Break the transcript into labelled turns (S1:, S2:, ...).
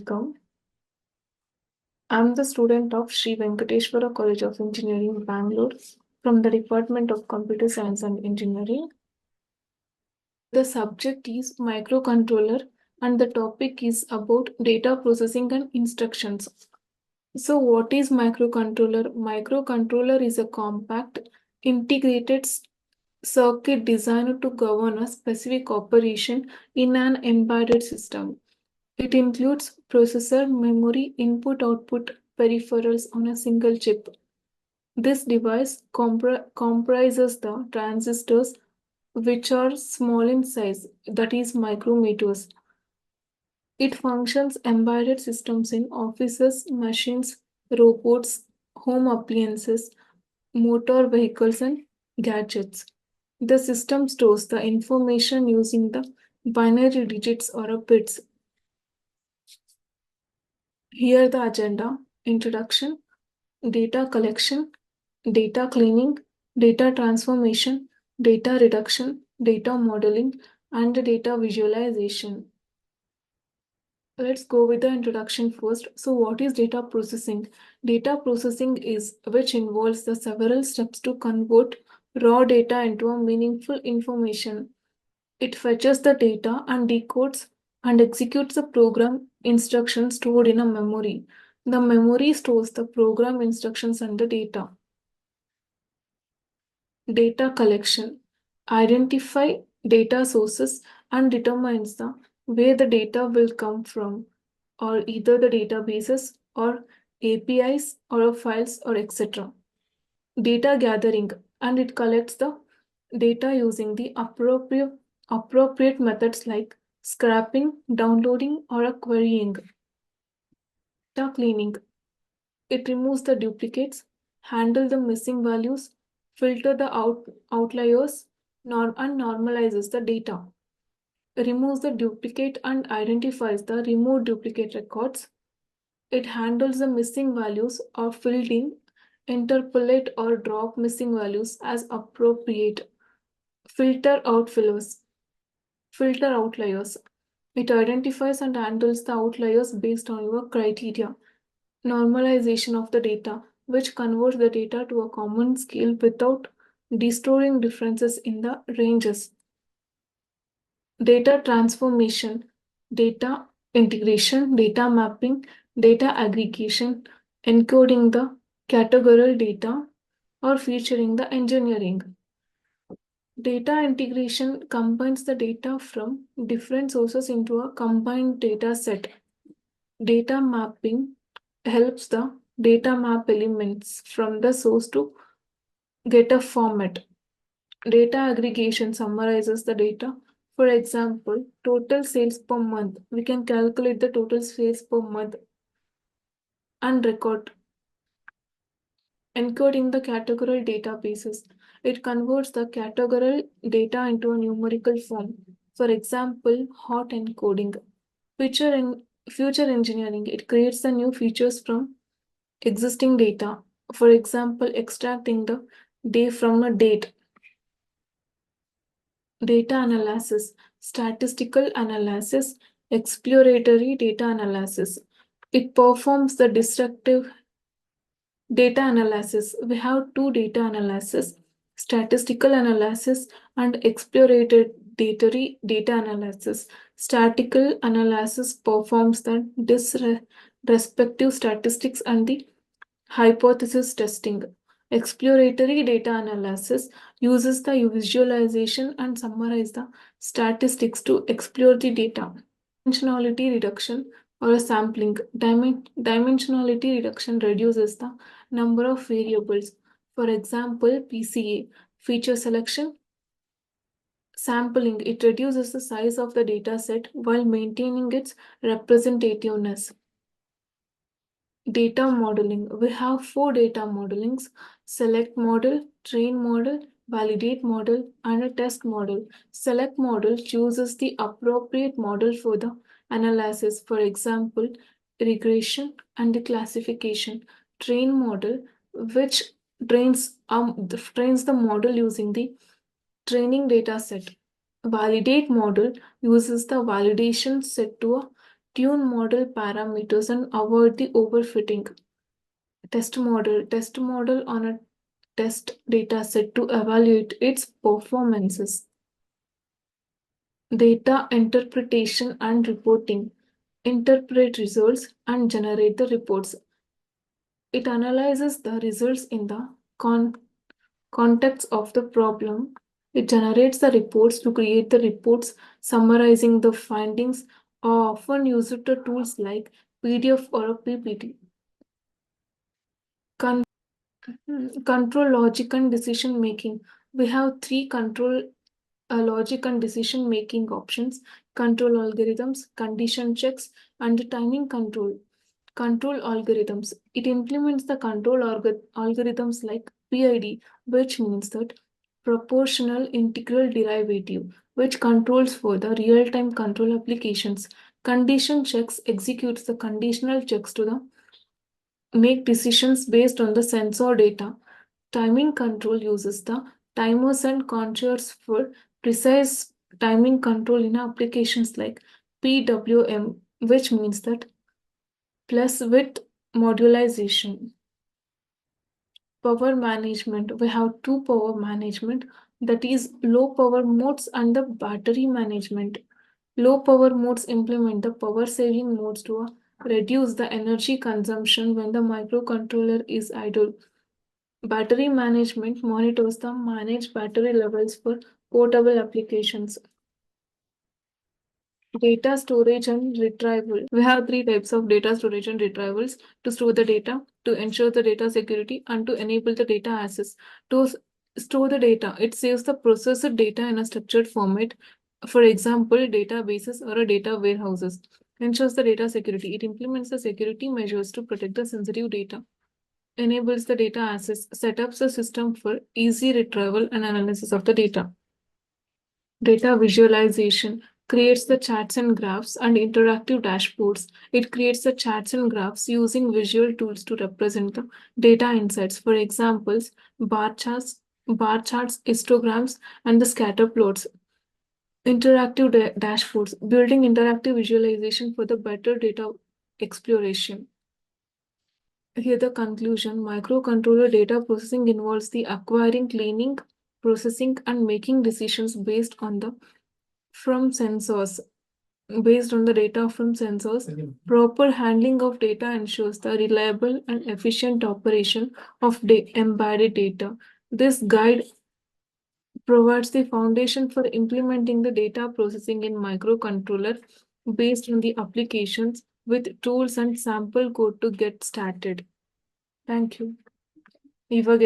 S1: Welcome. I'm the student of Sri Venkateshwara College of Engineering, Bangalore, from the Department of Computer Science and Engineering. The subject is microcontroller and the topic is about data processing and instructions. So, what is microcontroller? Microcontroller is a compact, integrated circuit designed to govern a specific operation in an embedded system. It includes processor, memory, input-output peripherals on a single chip. This device comprises the transistors, which are small in size, that is micrometers. It functions embedded systems in offices, machines, robots, home appliances, motor vehicles, and gadgets. The system stores the information using the binary digits or bits. Here the agenda: introduction, data collection, data cleaning, data transformation, data reduction, data modeling, and data visualization. Let's go with the introduction first. So, what is data processing? Data processing is which involves the several steps to convert raw data into a meaningful information. It fetches the data and decodes and executes the program instructions stored in a memory. The memory stores the program instructions and the data. Data collection identify data sources and determines the where the data will come from, or either the databases or APIs or files or etc. Data gathering, and it collects the data using the appropriate methods like scraping, downloading, or querying. Data cleaning, it removes the duplicates, handle the missing values, filter the outliers, and normalizes the data. Removes the duplicate and identifies the removed duplicate records. It handles the missing values or filled in, interpolate or drop missing values as appropriate. Filter outliers. It identifies and handles the outliers based on your criteria. Normalization of the data, which converts the data to a common scale without distorting differences in the ranges. Data transformation, data integration, data mapping, data aggregation, encoding the categorical data, or featuring the engineering. Data integration combines the data from different sources into a combined data set. Data mapping helps the data map elements from the source to get a format. Data aggregation summarizes the data. For example, total sales per month. We can calculate the total sales per month and record. Encoding the categorical databases. It converts the categorical data into a numerical form. For example, hot encoding. Future engineering. It creates the new features from existing data. For example, extracting the day from a date. Data analysis, statistical analysis, exploratory data analysis. It performs the destructive data analysis. We have two data analysis: statistical analysis and exploratory data analysis. Statistical analysis performs the respective statistics and the hypothesis testing. Exploratory data analysis uses the visualization and summarize the statistics to explore the data. Dimensionality reduction or a sampling. Dimensionality reduction reduces the number of variables. For example, PCA, feature selection. Sampling, it reduces the size of the data set while maintaining its representativeness. Data modeling. We have four data modelings: select model, train model, validate model, and a test model. Select model chooses the appropriate model for the analysis, for example, regression and the classification. Train model, which trains the model using the training data set. Validate model uses the validation set to a Tune model parameters and avoid the overfitting. Test model on a test data set to evaluate its performances. Data interpretation and reporting. Interpret results and generate the reports. It analyzes the results in the context of the problem. It generates the reports to create the reports summarizing the findings, often used to tools like PDF or a PPT. Control logic and decision making. We have three control logic and decision making options: control algorithms, condition checks, and the timing control. Control algorithms. It implements the control algorithms like PID, which means that proportional integral derivative, which controls for the real-time control applications. Condition checks executes the conditional checks to the make decisions based on the sensor data. Timing control uses the timers and controls for precise timing control in applications like PWM, which means that plus width modularization. Power management. We have two power management, that is low power modes and the battery management. Low power modes implement the power saving modes to reduce the energy consumption when the microcontroller is idle. Battery management monitors the managed battery levels for portable applications. Data storage and retrieval. We have three types of data storage and retrievals: to store the data, to ensure the data security, and to enable the data access. To store the data, it saves the processed data in a structured format, for example, databases or a data warehouses. Ensures the data security. It implements the security measures to protect the sensitive data. Enables the data access, set up the system for easy retrieval and analysis of the data. Data visualization creates the charts and graphs and interactive dashboards. It creates the charts and graphs using visual tools to represent the data insights. For examples, bar charts, histograms, and the scatter plots. Interactive dashboards, building interactive visualization for the better data exploration. Here the conclusion: microcontroller data processing involves the acquiring, cleaning, processing, and making decisions based on the data from sensors. Proper handling of data ensures the reliable and efficient operation of embedded data. This guide provides the foundation for implementing the data processing in microcontroller based on the applications with tools and sample code to get started. Thank you. ಇವಾಗ